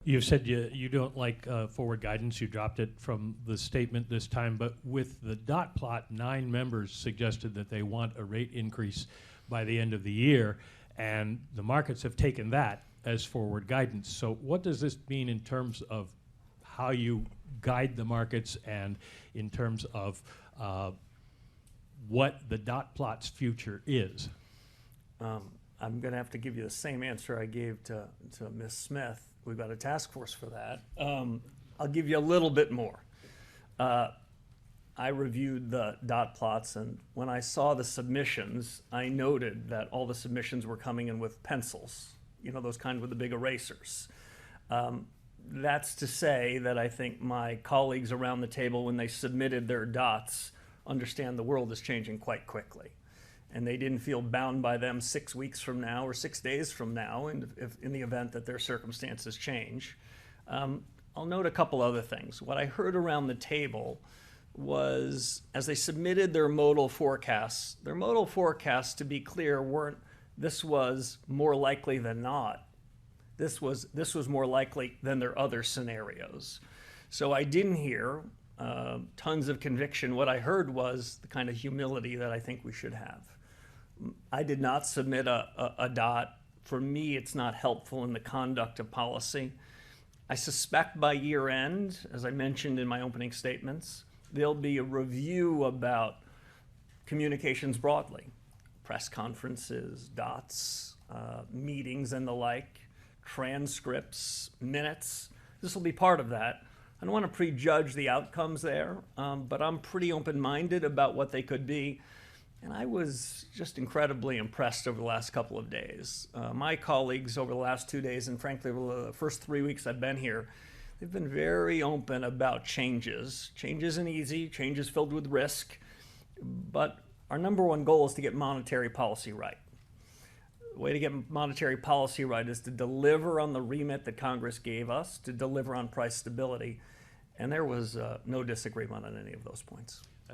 You've said you don't like forward guidance. You dropped it from the statement this time, but with the dot plot, 9 members suggested that they want a rate increase by the end of the year, and the markets have taken that as forward guidance. So what does this mean in terms of how you guide the markets and in terms of what the dot plot's future is? I'm going to have to give you the same answer I gave to Ms. Smith. We've got a task force for that. I'll give you a little bit more. I reviewed the dot plots, and when I saw the submissions, I noted that all the submissions were coming in with pencils, you know, those kind with the big erasers. That's to say that I think my colleagues around the table, when they submitted their dots, understand the world is changing quite quickly. And they didn't feel bound by them 6 weeks from now or 6 days from now in the event that their circumstances change. I'll note a couple other things. What I heard around the table was, as they submitted their modal forecasts, to be clear, weren't, this was more likely than not. This was more likely than their other scenarios. So I didn't hear tons of conviction. What I heard was the kind of humility that I think we should have. I did not submit a dot. For me, it's not helpful in the conduct of policy. I suspect by year end, as I mentioned in my opening statements, there'll be a review about communications broadly, press conferences, dots, meetings and the like, transcripts, minutes. This will be part of that. I don't want to prejudge the outcomes there, but I'm pretty open-minded about what they could be. And I was just incredibly impressed over the last couple of days. My colleagues over the last 2 days, and frankly, over the first 3 weeks I've been here, they've been very open about changes. Change isn't easy, change is filled with risk, but our number one goal is to get monetary policy right. The way to get monetary policy right is to deliver on the remit that Congress gave us, to deliver on price stability, and there was no disagreement on any of those points.